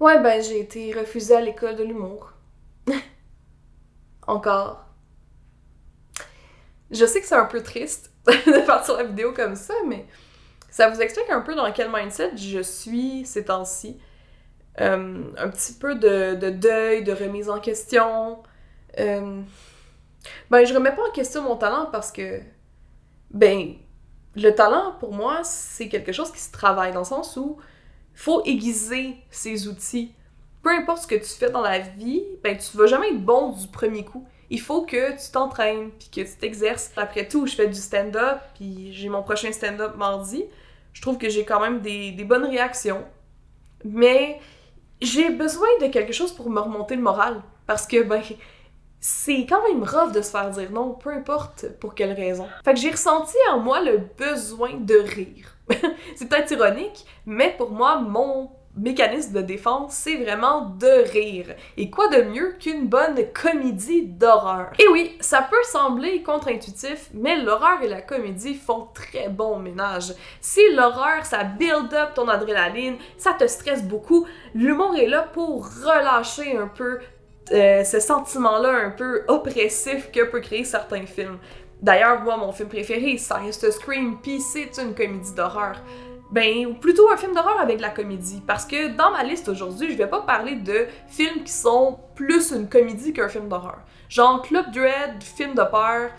Ouais, ben j'ai été refusée à l'école de l'humour. Encore. Je sais que c'est un peu triste de partir la vidéo comme ça, mais ça vous explique un peu dans quel mindset je suis ces temps-ci. Un petit peu de deuil, de remise en question. Euh, ben, je remets pas en question mon talent parce que, ben, le talent, pour moi, c'est quelque chose qui se travaille dans le sens où il faut aiguiser ses outils. Peu importe ce que tu fais dans la vie, ben tu vas jamais être bon du premier coup. Il faut que tu t'entraînes, puis que tu t'exerces. Après tout, je fais du stand-up, puis j'ai mon prochain stand-up mardi. Je trouve que j'ai quand même des bonnes réactions. Mais j'ai besoin de quelque chose pour me remonter le moral. Parce que, ben, c'est quand même rough de se faire dire non, peu importe pour quelle raison. Fait que j'ai ressenti en moi le besoin de rire. C'est peut-être ironique, mais pour moi, mon mécanisme de défense, c'est vraiment de rire. Et quoi de mieux qu'une bonne comédie d'horreur? Et oui, ça peut sembler contre-intuitif, mais l'horreur et la comédie font très bon ménage. Si l'horreur, ça build up ton adrénaline, ça te stresse beaucoup, l'humour est là pour relâcher un peu ce sentiment-là un peu oppressif que peut créer certains films. D'ailleurs, moi, mon film préféré, ça reste Scream, pis c'est une comédie d'horreur. Ben, ou plutôt un film d'horreur avec de la comédie, parce que dans ma liste aujourd'hui, je vais pas parler de films qui sont plus une comédie qu'un film d'horreur. Genre Club Dread, film de peur,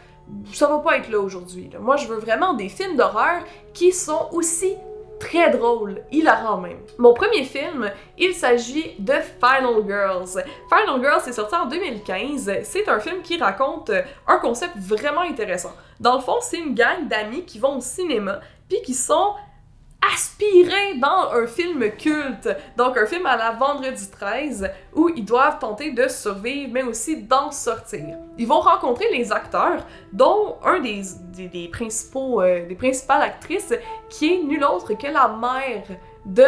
ça va pas être là aujourd'hui. Moi, je veux vraiment des films d'horreur qui sont aussi très drôles, hilarants même. Mon premier film, il s'agit de Final Girls. Final Girls est sorti en 2015. C'est un film qui raconte un concept vraiment intéressant. Dans le fond, c'est une gang d'amis qui vont au cinéma puis qui sont aspirés dans un film culte, donc un film à la Vendredi 13, où ils doivent tenter de survivre, mais aussi d'en sortir. Ils vont rencontrer les acteurs, dont un des principales actrices, qui est nulle autre que la mère de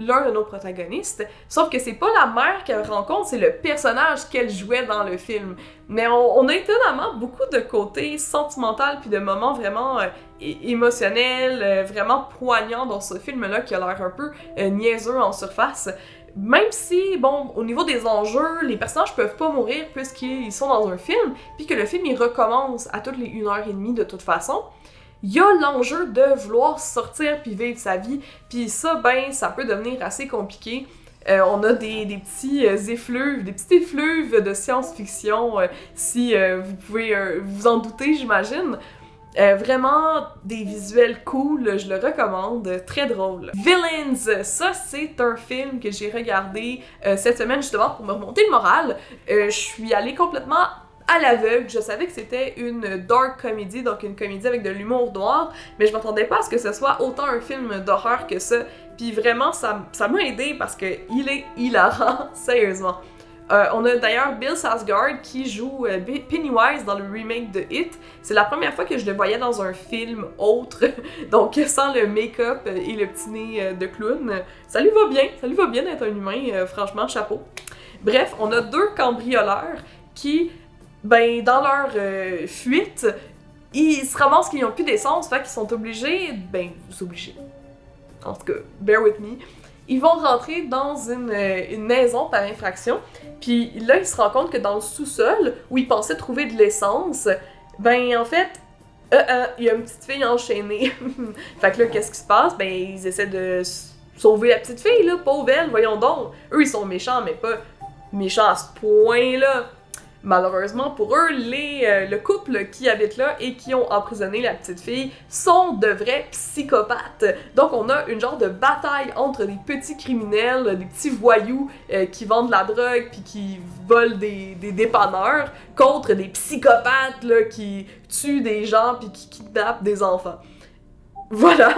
l'un de nos protagonistes, sauf que c'est pas la mère qu'elle rencontre, c'est le personnage qu'elle jouait dans le film. Mais on a étonnamment beaucoup de côté sentimental puis de moments vraiment émotionnels, vraiment poignants dans ce film-là qui a l'air un peu niaiseux en surface. Même si, bon, au niveau des enjeux, les personnages peuvent pas mourir puisqu'ils sont dans un film, puis que le film il recommence à toutes les 1h30 de toute façon, il y a l'enjeu de vouloir sortir puis vivre sa vie, puis ça, ben, ça peut devenir assez compliqué. On a des petits effluves, des petits effluves de science-fiction, si vous pouvez vous en douter, j'imagine. Vraiment des visuels cool, je le recommande, très drôle. Villains, ça c'est un film que j'ai regardé cette semaine justement pour me remonter le moral. Je suis allée complètement à l'aveugle, je savais que c'était une dark comedy, donc une comédie avec de l'humour noir, mais je m'attendais pas à ce que ce soit autant un film d'horreur que ça. Puis vraiment, ça m'a aidé parce que il est hilarant, sérieusement. On a d'ailleurs Bill Skarsgård qui joue Pennywise dans le remake de It. C'est la première fois que je le voyais dans un film autre, donc sans le make-up et le petit nez de clown. Ça lui va bien d'être un humain, franchement, chapeau. Bref, on a deux cambrioleurs qui, ben, dans leur fuite, ils se ramassent qu'ils n'ont plus d'essence, fait qu'ils sont obligés, en tout cas, bear with me, ils vont rentrer dans une maison par infraction, puis là, ils se rendent compte que dans le sous-sol, où ils pensaient trouver de l'essence, ben, en fait, il y a une petite fille enchaînée. Fait que là, qu'est-ce qui se passe? Ben, ils essaient de sauver la petite fille, là, pauvre elle, voyons donc. Eux, ils sont méchants, mais pas méchants à ce point-là. Malheureusement pour eux, le couple qui habite là et qui ont emprisonné la petite fille sont de vrais psychopathes. Donc on a une genre de bataille entre des petits criminels, des petits voyous qui vendent de la drogue puis qui volent des dépanneurs contre des psychopathes là, qui tuent des gens puis qui kidnappent des enfants. Voilà,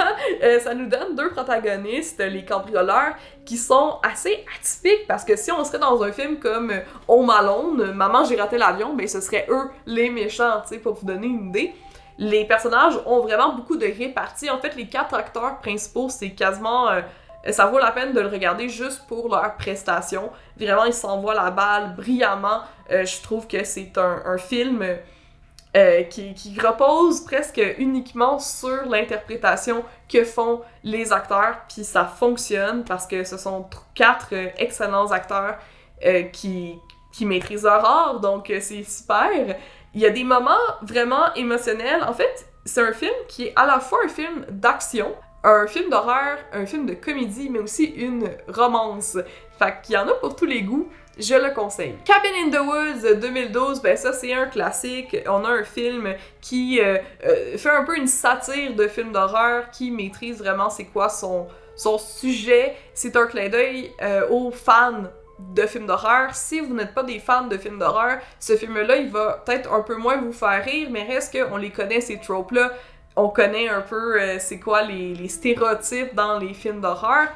ça nous donne deux protagonistes, les cambrioleurs, qui sont assez atypiques parce que si on serait dans un film comme Home Alone, Maman j'ai raté l'avion, ben ce serait eux les méchants, tu sais, pour vous donner une idée. Les personnages ont vraiment beaucoup de réparties. En fait, les quatre acteurs principaux, c'est quasiment... ça vaut la peine de le regarder juste pour leur prestation. Vraiment, ils s'envoient la balle brillamment. Je trouve que c'est un film qui repose presque uniquement sur l'interprétation que font les acteurs, puis ça fonctionne parce que ce sont 4 excellents acteurs qui maîtrisent leur art, donc c'est super. Il y a des moments vraiment émotionnels. En fait, c'est un film qui est à la fois un film d'action, un film d'horreur, un film de comédie, mais aussi une romance. Fait qu'il y en a pour tous les goûts. Je le conseille. Cabin in the Woods 2012, ben ça c'est un classique. On a un film qui fait un peu une satire de film d'horreur, qui maîtrise vraiment c'est quoi son sujet. C'est un clin d'œil aux fans de films d'horreur. Si vous n'êtes pas des fans de films d'horreur, ce film-là, il va peut-être un peu moins vous faire rire, mais reste qu'on les connaît, ces tropes-là. On connaît un peu c'est quoi les stéréotypes dans les films d'horreur.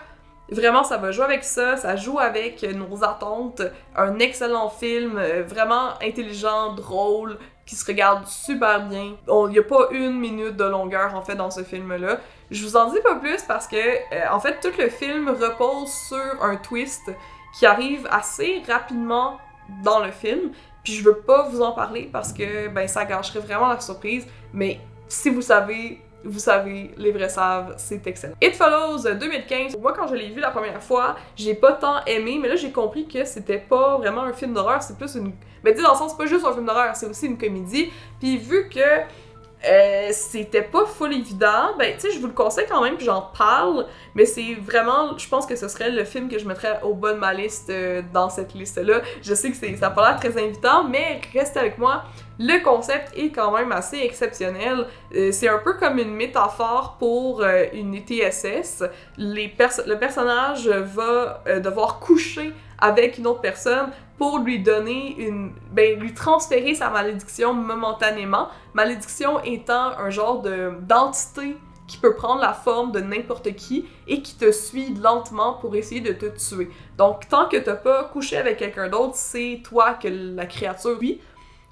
Vraiment, ça va jouer avec ça joue avec nos attentes. Un excellent film, vraiment intelligent, drôle, qui se regarde super bien. Il n'y a pas 1 minute de longueur, en fait, dans ce film-là. Je vous en dis pas plus parce que, en fait, tout le film repose sur un twist qui arrive assez rapidement dans le film. Puis je veux pas vous en parler parce que, ben, ça gâcherait vraiment la surprise. Mais si vous savez, vous savez, les vrais savent, c'est excellent. It Follows 2015. Moi, quand je l'ai vu la première fois, j'ai pas tant aimé, mais là, j'ai compris que c'était pas vraiment un film d'horreur, c'est plus une... Mais tu sais, dans le sens, c'est pas juste un film d'horreur, c'est aussi une comédie. Puis vu que c'était pas full évident, ben tu sais, je vous le conseille quand même, puis j'en parle, mais c'est vraiment, je pense que ce serait le film que je mettrais au bas de ma liste dans cette liste-là. Je sais que ça n'a pas l'air très invitant, mais restez avec moi. Le concept est quand même assez exceptionnel. C'est un peu comme une métaphore pour une TSS. Le personnage va devoir coucher avec une autre personne pour lui donner lui transférer sa malédiction momentanément. Malédiction étant un genre d'entité qui peut prendre la forme de n'importe qui et qui te suit lentement pour essayer de te tuer. Donc, tant que t'as pas couché avec quelqu'un d'autre, c'est toi que la créature suit.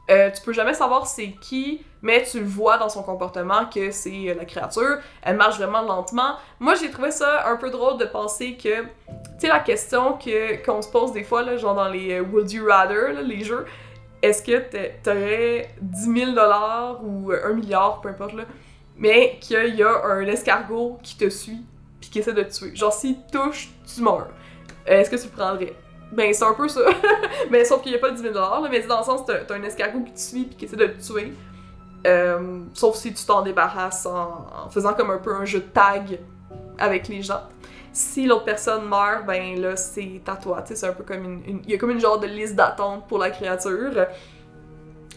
Tu peux jamais savoir c'est qui, mais tu le vois dans son comportement que c'est la créature. Elle marche vraiment lentement. Moi, j'ai trouvé ça un peu drôle de penser que, tu sais, la question qu'on se pose des fois, là, genre dans les Would You Rather, là, les jeux, est-ce que t'aurais 10 000 $ ou 1 milliard, peu importe, là, mais qu'il y a un escargot qui te suit pis qui essaie de te tuer. Genre, s'il te touche, tu meurs. Est-ce que tu le prendrais? Ben, c'est un peu ça. Mais sauf qu'il n'y a pas de 10 000 $, là, mais dans le sens, t'as un escargot qui te suit pis qui essaie de te tuer. Sauf si tu t'en débarrasses en faisant comme un peu un jeu de tag avec les gens. Si l'autre personne meurt, ben là, c'est à toi. Tu sais, c'est un peu comme il y a comme une genre de liste d'attente pour la créature.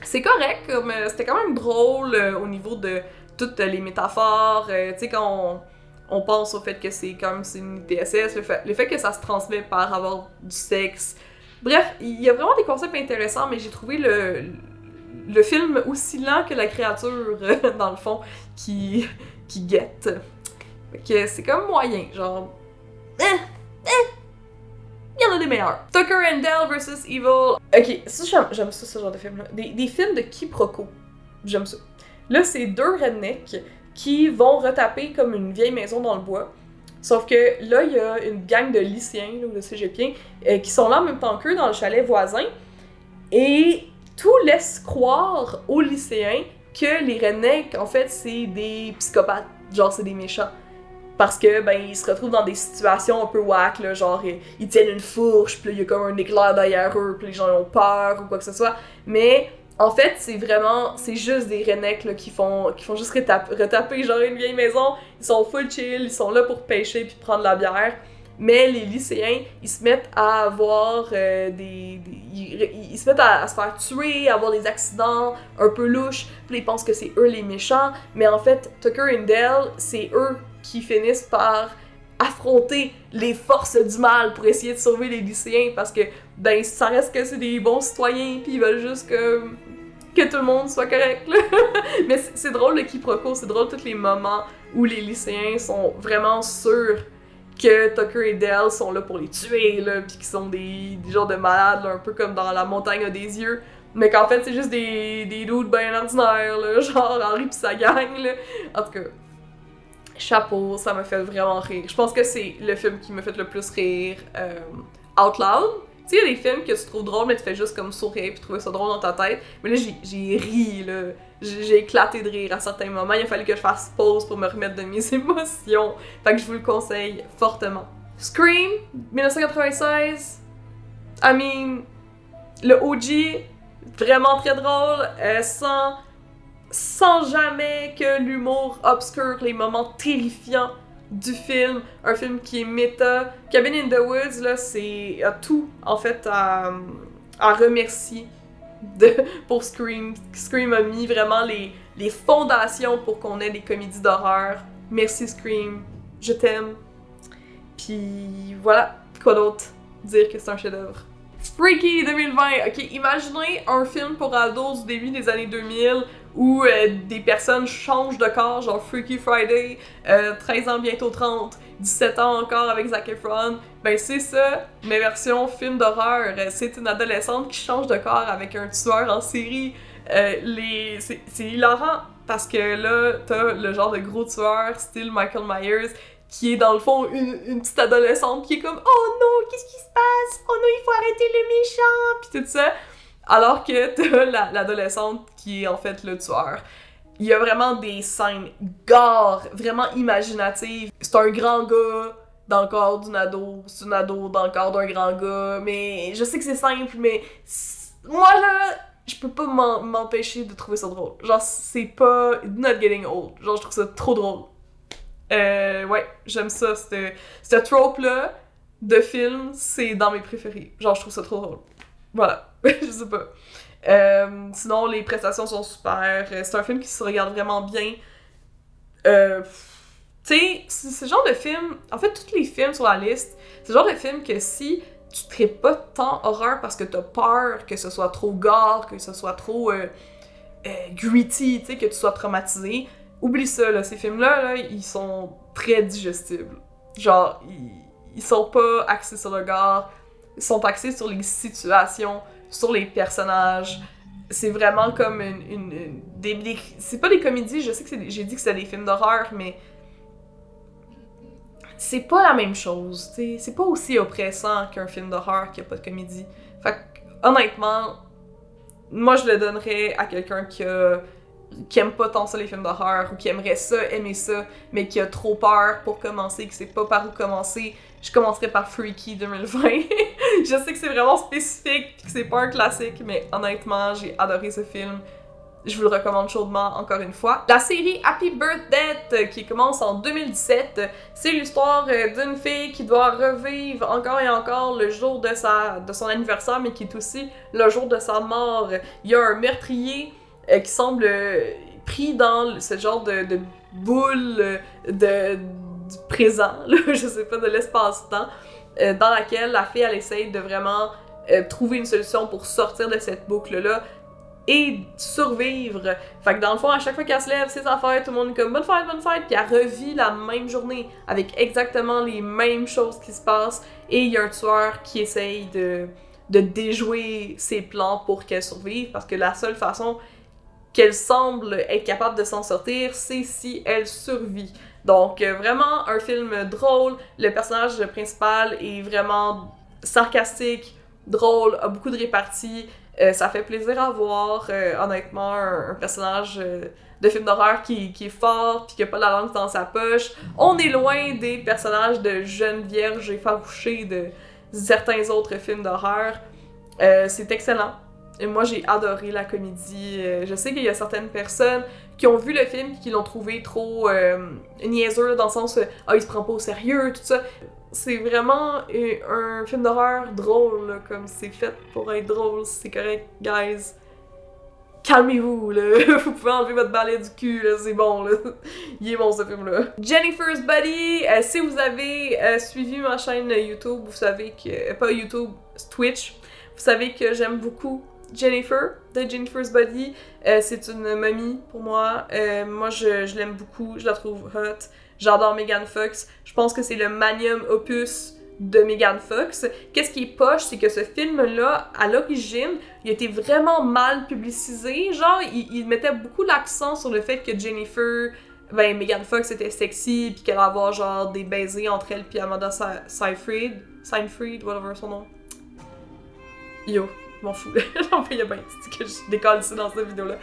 C'est correct, c'était quand même drôle au niveau de toutes les métaphores. Tu sais, quand on pense au fait que c'est une TSS, le fait que ça se transmet par avoir du sexe. Bref, il y a vraiment des concepts intéressants, mais j'ai trouvé le film aussi lent que la créature, dans le fond, qui guette. Fait que c'est comme moyen, genre... Il y en a des meilleurs. Tucker and Dale vs. Evil. Ok, ça j'aime ça, ce genre de film-là. Des films de quiproquos. J'aime ça. Là, c'est 2 rednecks qui vont retaper comme une vieille maison dans le bois. Sauf que là, il y a une gang de lycéens, là, ou de cégepiens, qui sont là en même temps qu'eux dans le chalet voisin. Et tout laisse croire aux lycéens que les rednecks, en fait, c'est des psychopathes. Genre, c'est des méchants. Parce que, ben, ils se retrouvent dans des situations un peu whack, là, genre, ils tiennent une fourche, puis il y a comme un éclair derrière eux, puis les gens ont peur, ou quoi que ce soit. Mais... en fait, c'est juste des rednecks là, qui font juste retaper genre une vieille maison. Ils sont full chill, ils sont là pour pêcher puis prendre la bière. Mais les lycéens, ils se mettent à avoir ils se mettent à se faire tuer, à avoir des accidents un peu louches. Puis ils pensent que c'est eux les méchants. Mais en fait, Tucker and Dale, c'est eux qui finissent par affronter les forces du mal pour essayer de sauver les lycéens parce que ben ça reste que c'est des bons citoyens puis ils veulent juste que tout le monde soit correct là. Mais c'est drôle le quiproquo, c'est drôle tous les moments où les lycéens sont vraiment sûrs que Tucker et Dale sont là pour les tuer là puis qu'ils sont des genres de malades là, un peu comme dans La montagne a des yeux, mais qu'en fait c'est juste des dudes bien ordinaires là, genre Henry pis sa gang là. En tout cas, chapeau, ça m'a fait vraiment rire. Je pense que c'est le film qui m'a fait le plus rire out loud. Tu sais, il y a des films que tu trouves drôles, mais tu fais juste comme sourire puis trouver ça drôle dans ta tête. Mais là, j'ai ri, là. J'ai éclaté de rire à certains moments. Il a fallu que je fasse pause pour me remettre de mes émotions. Fait que je vous le conseille fortement. Scream, 1996. I mean, le OG, vraiment très drôle, sans jamais que l'humour obscure les moments terrifiants du film, un film qui est méta. Cabin in the Woods, là, c'est tout, en fait, à remercier pour Scream. Scream a mis vraiment les fondations pour qu'on ait des comédies d'horreur. Merci Scream, je t'aime. Puis voilà, quoi d'autre dire que c'est un chef-d'œuvre. Freaky 2020, ok, imaginez un film pour ados du début des années 2000 où des personnes changent de corps, genre Freaky Friday, 13 ans bientôt 30, 17 ans encore avec Zac Efron. Ben c'est ça, mais version film d'horreur. C'est une adolescente qui change de corps avec un tueur en série. C'est hilarant parce que là, t'as le genre de gros tueur, style Michael Myers, qui est dans le fond une petite adolescente qui est comme « Oh non, qu'est-ce qui se passe? Oh non, il faut arrêter le méchant! » Pis tout ça. Alors que t'as l'adolescente qui est en fait le tueur. Il y a vraiment des scènes gore, vraiment imaginatives. C'est un grand gars dans le corps d'une ado, c'est une ado dans le corps d'un grand gars, mais je sais que c'est simple, mais moi là, je peux pas m'empêcher de trouver ça drôle. Genre, c'est pas not getting old. Genre, je trouve ça trop drôle. Ouais, j'aime ça. Ce trope-là de film, c'est dans mes préférés. Genre, je trouve ça trop drôle. Voilà, je sais pas. Sinon, les prestations sont super. C'est un film qui se regarde vraiment bien. Tu sais, c'est le genre de film... En fait, tous les films sur la liste, c'est le genre de film que si tu traites pas tant horreur parce que t'as peur que ce soit trop gore, que ce soit trop gritty, tu sais, que tu sois traumatisé... Oublie ça, là, ces films-là, là, ils sont très digestibles. Genre, ils sont pas axés sur le gore, ils sont axés sur les situations, sur les personnages. C'est vraiment comme c'est pas des comédies, je sais que j'ai dit que c'était des films d'horreur, mais c'est pas la même chose, t'sais. C'est pas aussi oppressant qu'un film d'horreur qui a pas de comédie. Fait que, honnêtement, moi je le donnerais à quelqu'un qui aime pas tant ça les films d'horreur ou qui aimerait ça, aimer ça, mais qui a trop peur pour commencer, qui sait pas par où commencer. Je commencerai par Freaky 2020. Je sais que c'est vraiment spécifique, que c'est pas un classique, mais honnêtement, j'ai adoré ce film. Je vous le recommande chaudement, encore une fois. La série Happy Birthday, qui commence en 2017, c'est l'histoire d'une fille qui doit revivre encore et encore le jour de son anniversaire, mais qui est aussi le jour de sa mort. Il y a un meurtrier qui semble pris dans ce genre de boule du présent, là, je sais pas, de l'espace-temps, dans laquelle la fille, elle essaye de vraiment trouver une solution pour sortir de cette boucle-là et survivre. Fait que dans le fond, à chaque fois qu'elle se lève, ses affaires, tout le monde est comme bonne fête, puis elle revit la même journée avec exactement les mêmes choses qui se passent, et il y a un tueur qui essaye de déjouer ses plans pour qu'elle survive, parce que la seule façon qu'elle semble être capable de s'en sortir, c'est si elle survit. Donc, vraiment un film drôle. Le personnage principal est vraiment sarcastique, drôle, a beaucoup de réparties. Ça fait plaisir à voir, honnêtement, un personnage de film d'horreur qui est fort puis qui a pas la langue dans sa poche. On est loin des personnages de jeunes vierges effarouchées de certains autres films d'horreur. C'est excellent. Et moi, j'ai adoré la comédie. Je sais qu'il y a certaines personnes qui ont vu le film et qui l'ont trouvé trop niaiseux, dans le sens il se prend pas au sérieux, tout ça. C'est vraiment un film d'horreur drôle, là, comme c'est fait pour être drôle, c'est correct, guys. Calmez-vous, là. Vous pouvez enlever votre balai du cul, là, c'est bon, là. Il est bon, ce film-là. Jennifer's Body, si vous avez suivi ma chaîne YouTube, vous savez que... pas YouTube, Twitch, vous savez que j'aime beaucoup Jennifer, de Jennifer's Body. C'est une mamie pour moi. Moi, je l'aime beaucoup, je la trouve hot. J'adore Megan Fox. Je pense que c'est le magnum opus de Megan Fox. Qu'est-ce qui est poche, c'est que ce film-là, à l'origine, il a été vraiment mal publicisé. Genre, il mettait beaucoup l'accent sur le fait que Megan Fox était sexy, puis qu'elle allait avoir genre des baisers entre elle et Amanda Seyfried, whatever son nom. Yo, je m'en fous. J'en fais bien, c'est que je décolle ici dans cette vidéo-là.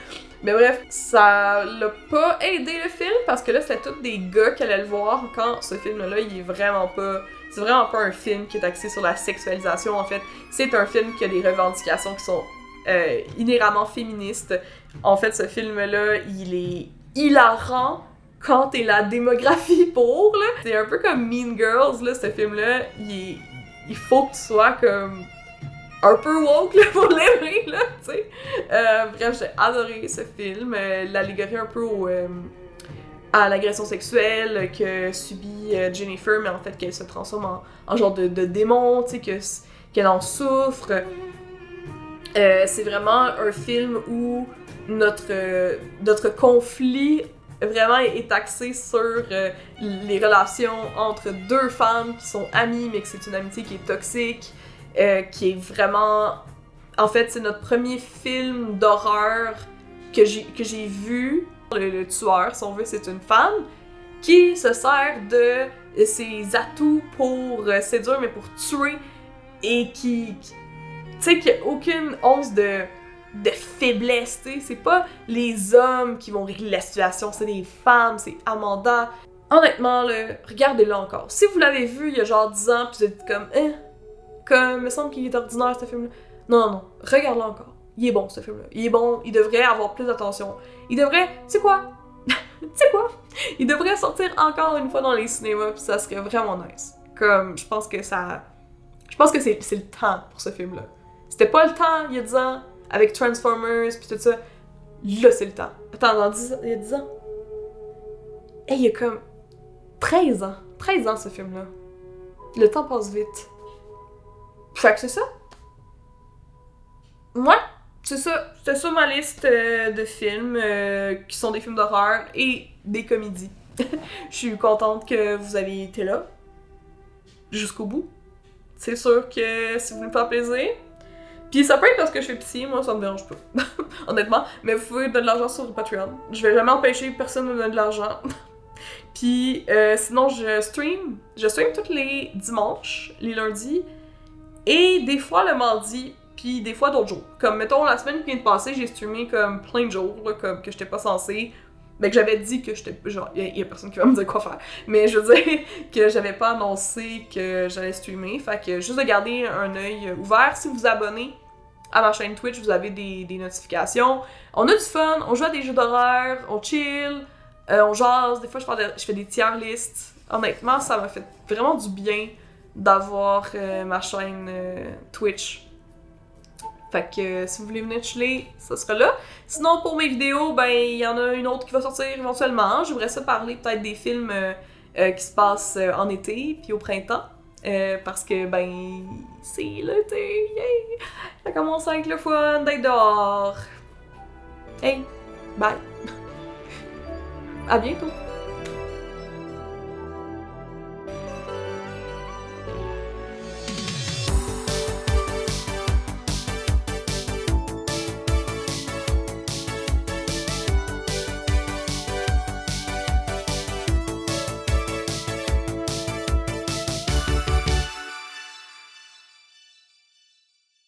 Mais bref, ça l'a pas aidé le film parce que là, c'était tous des gars qui allaient le voir quand ce film-là, il est vraiment pas. C'est vraiment pas un film qui est axé sur la sexualisation, en fait. C'est un film qui a des revendications qui sont inhéremment féministes. En fait, ce film-là, il est hilarant quand t'es la démographie pour, là. C'est un peu comme Mean Girls, là, ce film-là. Il faut que tu sois comme un peu woke là, pour l'aimer, là, tu sais. Bref, j'ai adoré ce film. L'allégorie un peu à l'agression sexuelle que subit Jennifer, mais en fait qu'elle se transforme en genre de démon, tu sais, qu'elle en souffre. C'est vraiment un film où notre conflit vraiment est axé sur les relations entre deux femmes qui sont amies, mais que c'est une amitié qui est toxique, qui est vraiment... En fait, c'est notre premier film d'horreur que j'ai vu. Le tueur, si on veut, c'est une femme qui se sert de ses atouts pour séduire, mais pour tuer, et qui tu sais, qu'il n'y a aucune once de faiblesse, tu sais. C'est pas les hommes qui vont régler la situation, c'est les femmes, c'est Amanda. Honnêtement, là, regardez-le encore. Si vous l'avez vu il y a genre 10 ans, pis vous êtes comme, il me semble qu'il est ordinaire, ce film-là. Non, regarde-le encore. Il est bon, ce film-là. Il est bon, il devrait avoir plus d'attention. Il devrait, tu sais quoi? Il devrait sortir encore une fois dans les cinémas, pis ça serait vraiment nice. Comme, je pense que c'est le temps pour ce film-là. C'était pas le temps il y a 10 ans, avec Transformers pis tout ça. Là, c'est le temps. Attends, il y a 10 ans? Hey, il y a comme 13 ans. 13 ans, ce film-là. Le temps passe vite. Fait que c'est ça. Ouais, c'est ça. C'était sur ma liste de films qui sont des films d'horreur et des comédies. Je suis contente que vous avez été là. Jusqu'au bout. C'est sûr que si vous voulez me faire plaisir. Puis ça peut être parce que je fais pitié, moi ça me dérange pas. Honnêtement. Mais vous pouvez donner de l'argent sur Patreon. Je vais jamais empêcher personne de me donner de l'argent. Puis sinon je stream. Je stream tous les dimanches, les lundis. Et des fois le mardi. Puis des fois d'autres jours. Comme mettons la semaine qui vient de passer, j'ai streamé comme plein de jours, là, comme que j'étais pas censée. Ben que j'avais dit que j'étais... Genre, il y a personne qui va me dire quoi faire. Mais je veux dire que j'avais pas annoncé que j'allais streamer. Fait que juste de garder un œil ouvert. Si vous vous abonnez à ma chaîne Twitch, vous avez des notifications. On a du fun, on joue à des jeux d'horreur, on chill, on jase. Des fois, je fais des tier lists. Honnêtement, ça m'a fait vraiment du bien d'avoir ma chaîne Twitch. Fait que si vous voulez venir chiller, ça sera là. Sinon, pour mes vidéos, ben il y en a une autre qui va sortir éventuellement. J'aimerais ça parler peut-être des films qui se passent en été puis au printemps. Parce que, ben, c'est l'été, yay! Ça commence avec le fun d'être dehors. Hey, bye! À bientôt!